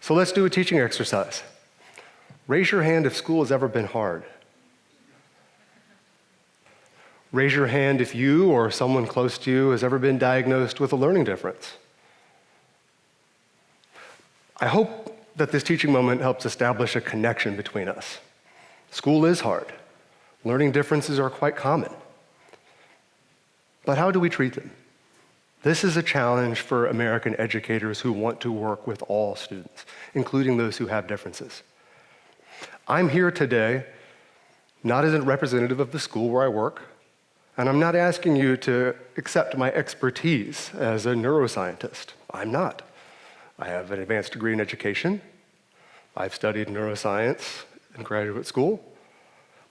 So let's do a teaching exercise. Raise your hand if school has ever been hard. Raise your hand if you or someone close to you has ever been diagnosed with a learning difference. I hope that this teaching moment helps establish a connection between us. School is hard. Learning differences are quite common. But how do we treat them? This is a challenge for American educators who want to work with all students, including those who have differences. I'm here today not as a representative of the school where I work, and I'm not asking you to accept my expertise as a neuroscientist. I'm not. I have an advanced degree in education. I've studied neuroscience in graduate school.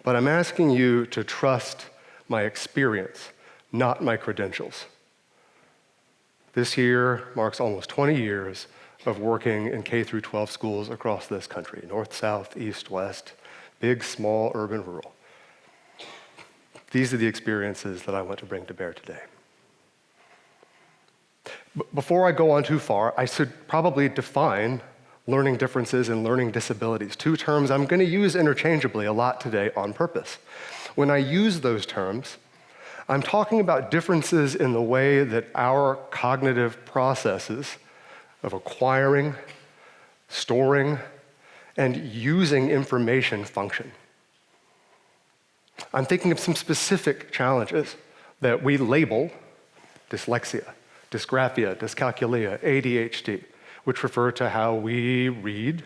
But I'm asking you to trust my experience, not my credentials. This year marks almost 20 years of working in K-12 schools across this country, north, south, east, west, big, small, urban, rural. These are the experiences that I want to bring to bear today. Before I go on too far, I should probably define learning differences and learning disabilities, two terms I'm going to use interchangeably a lot today on purpose. When I use those terms, I'm talking about differences in the way that our cognitive processes of acquiring, storing, and using information function. I'm thinking of some specific challenges that we label dyslexia, dysgraphia, dyscalculia, ADHD, which refer to how we read,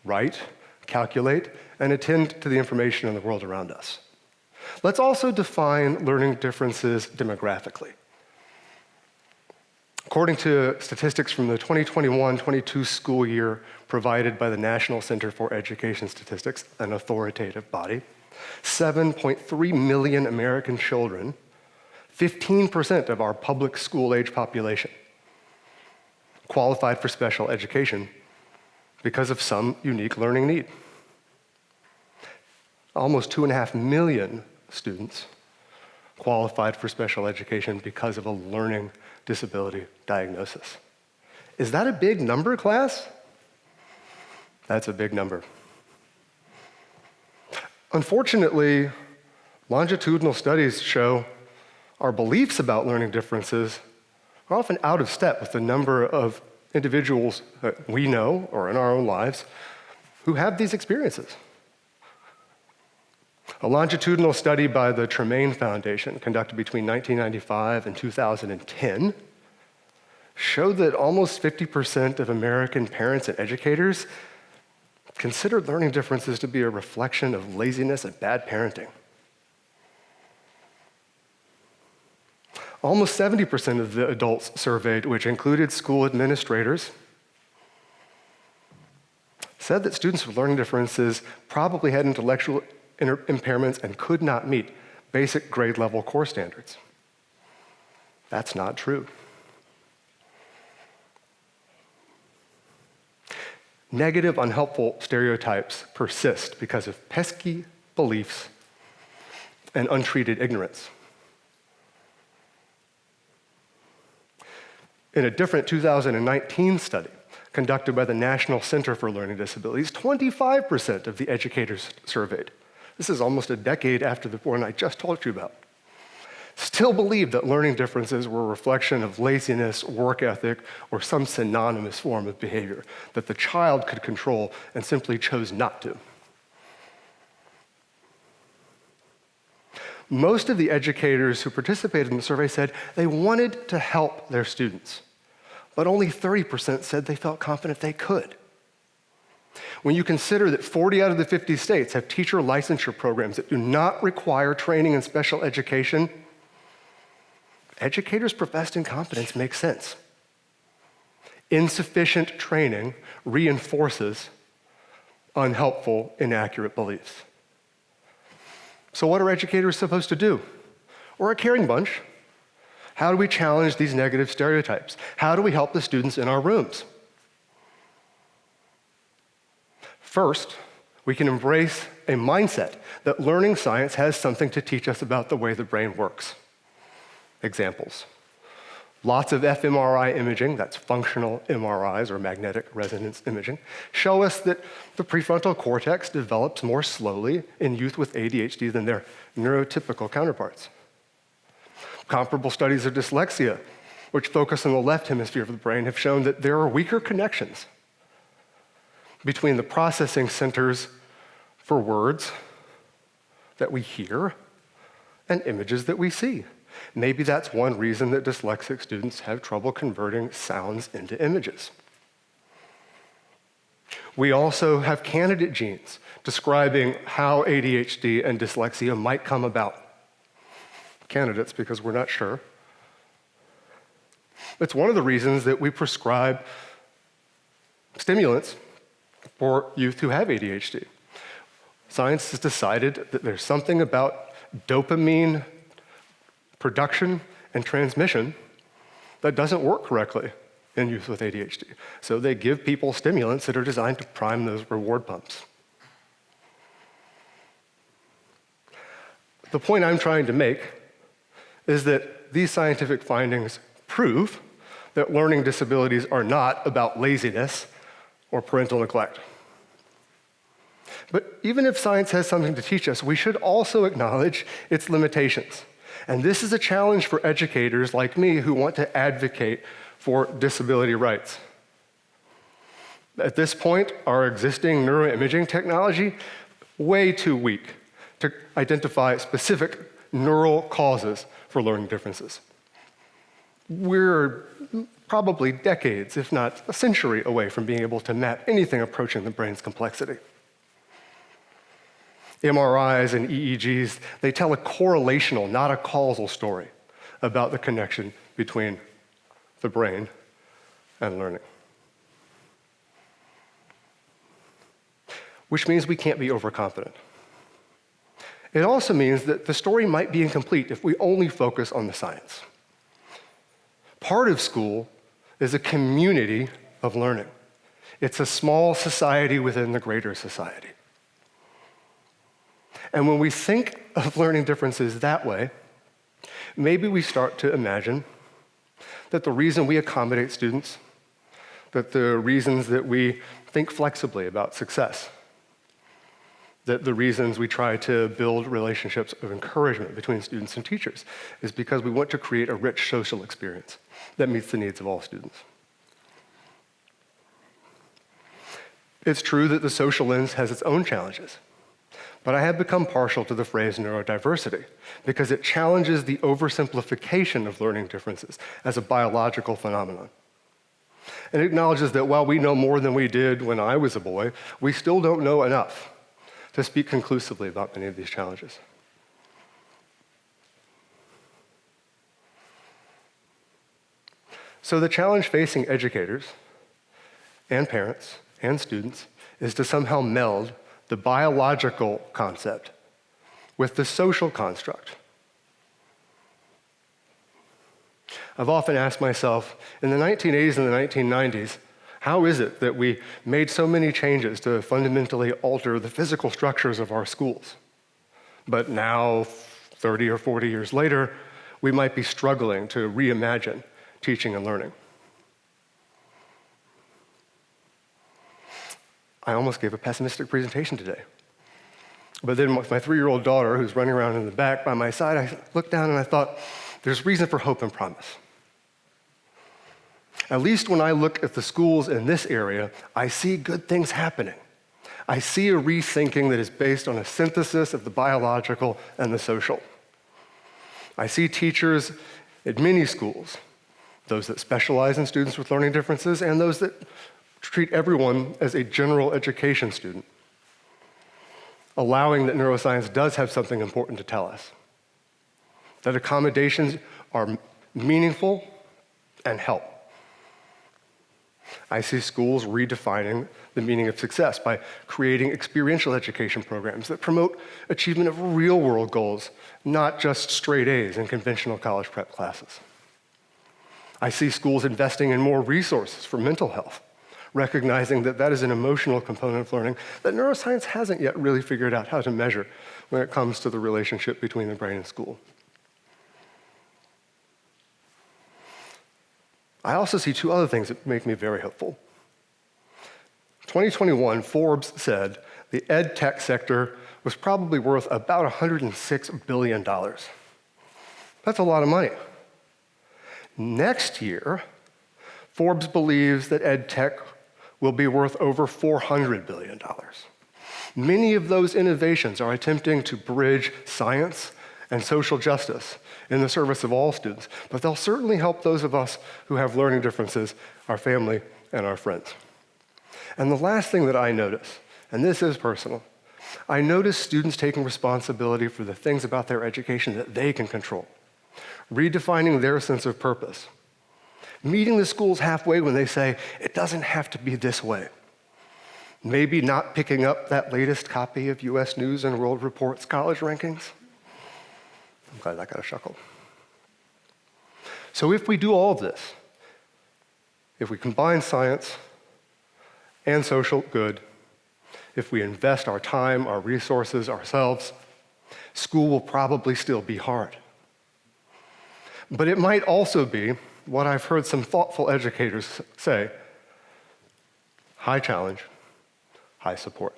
write, calculate, and attend to the information in the world around us. Let's also define learning differences demographically. According to statistics from the 2021-22 school year provided by the National Center for Education Statistics, an authoritative body, 7.3 million American children, 15% of our public school-age population, qualified for special education because of some unique learning need. Almost 2.5 million students qualified for special education because of a learning disability diagnosis. Is that a big number, class? That's a big number. Unfortunately, longitudinal studies show our beliefs about learning differences are often out of step with the number of individuals that we know or in our own lives who have these experiences. A longitudinal study by the Tremaine Foundation conducted between 1995 and 2010 showed that almost 50% of American parents and educators considered learning differences to be a reflection of laziness and bad parenting. Almost 70% of the adults surveyed, which included school administrators, said that students with learning differences probably had intellectual impairments and could not meet basic grade level core standards. That's not true. Negative, unhelpful stereotypes persist because of pesky beliefs and untreated ignorance. In a different 2019 study conducted by the National Center for Learning Disabilities, 25% of the educators surveyed, this is almost a decade after the one I just told you about, still believed that learning differences were a reflection of laziness, work ethic, or some synonymous form of behavior that the child could control and simply chose not to. Most of the educators who participated in the survey said they wanted to help their students, but only 30% said they felt confident they could. When you consider that 40 out of the 50 states have teacher licensure programs that do not require training in special education, educators' professed incompetence makes sense. Insufficient training reinforces unhelpful, inaccurate beliefs. So what are educators supposed to do? We're a caring bunch. How do we challenge these negative stereotypes? How do we help the students in our rooms? First, we can embrace a mindset that learning science has something to teach us about the way the brain works. Examples. Lots of fMRI imaging, that's functional MRIs or magnetic resonance imaging, show us that the prefrontal cortex develops more slowly in youth with ADHD than their neurotypical counterparts. Comparable studies of dyslexia, which focus on the left hemisphere of the brain, have shown that there are weaker connections between the processing centers for words that we hear and images that we see. Maybe that's one reason that dyslexic students have trouble converting sounds into images. We also have candidate genes describing how ADHD and dyslexia might come about. Candidates because we're not sure. It's one of the reasons that we prescribe stimulants for youth who have ADHD. Science has decided that there's something about dopamine production and transmission that doesn't work correctly in youth with ADHD. So they give people stimulants that are designed to prime those reward pumps. The point I'm trying to make is that these scientific findings prove that learning disabilities are not about laziness or parental neglect. But even if science has something to teach us, we should also acknowledge its limitations. And this is a challenge for educators like me who want to advocate for disability rights. At this point, our existing neuroimaging technology, way too weak to identify specific neural causes for learning differences. We're probably decades, if not a century, away from being able to map anything approaching the brain's complexity. MRIs and EEGs, they tell a correlational, not a causal story about the connection between the brain and learning. Which means we can't be overconfident. It also means that the story might be incomplete if we only focus on the science. Part of school is a community of learning. It's a small society within the greater society. And when we think of learning differences that way, maybe we start to imagine that the reason we accommodate students, that the reasons that we think flexibly about success, that the reasons we try to build relationships of encouragement between students and teachers is because we want to create a rich social experience that meets the needs of all students. It's true that the social lens has its own challenges, but I have become partial to the phrase neurodiversity because it challenges the oversimplification of learning differences as a biological phenomenon. It acknowledges that while we know more than we did when I was a boy, we still don't know enough to speak conclusively about many of these challenges. So the challenge facing educators and parents and students is to somehow meld the biological concept with the social construct. I've often asked myself, in the 1980s and the 1990s, how is it that we made so many changes to fundamentally alter the physical structures of our schools? But now, 30 or 40 years later, we might be struggling to reimagine teaching and learning. I almost gave a pessimistic presentation today. But then with my 3-year-old daughter, who's running around in the back by my side, I looked down and I thought, there's reason for hope and promise. At least when I look at the schools in this area, I see good things happening. I see a rethinking that is based on a synthesis of the biological and the social. I see teachers at many schools, those that specialize in students with learning differences and those that treat everyone as a general education student, allowing that neuroscience does have something important to tell us, that accommodations are meaningful and help. I see schools redefining the meaning of success by creating experiential education programs that promote achievement of real-world goals, not just straight A's in conventional college prep classes. I see schools investing in more resources for mental health, recognizing that that is an emotional component of learning that neuroscience hasn't yet really figured out how to measure when it comes to the relationship between the brain and school. I also see two other things that make me very hopeful. 2021, Forbes said the ed tech sector was probably worth about $106 billion. That's a lot of money. Next year, Forbes believes that ed tech will be worth over $400 billion. Many of those innovations are attempting to bridge science and social justice in the service of all students, but they'll certainly help those of us who have learning differences, our family, and our friends. And the last thing that I notice, and this is personal, I notice students taking responsibility for the things about their education that they can control, redefining their sense of purpose, meeting the schools halfway when they say, it doesn't have to be this way. Maybe not picking up that latest copy of US News and World Report's college rankings. I'm glad I got a chuckle. So if we do all of this, if we combine science and social good, if we invest our time, our resources, ourselves, school will probably still be hard. But it might also be what I've heard some thoughtful educators say, high challenge, high support.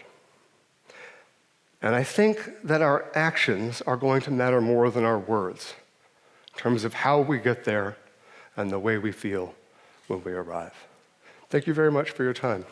And I think that our actions are going to matter more than our words in terms of how we get there and the way we feel when we arrive. Thank you very much for your time.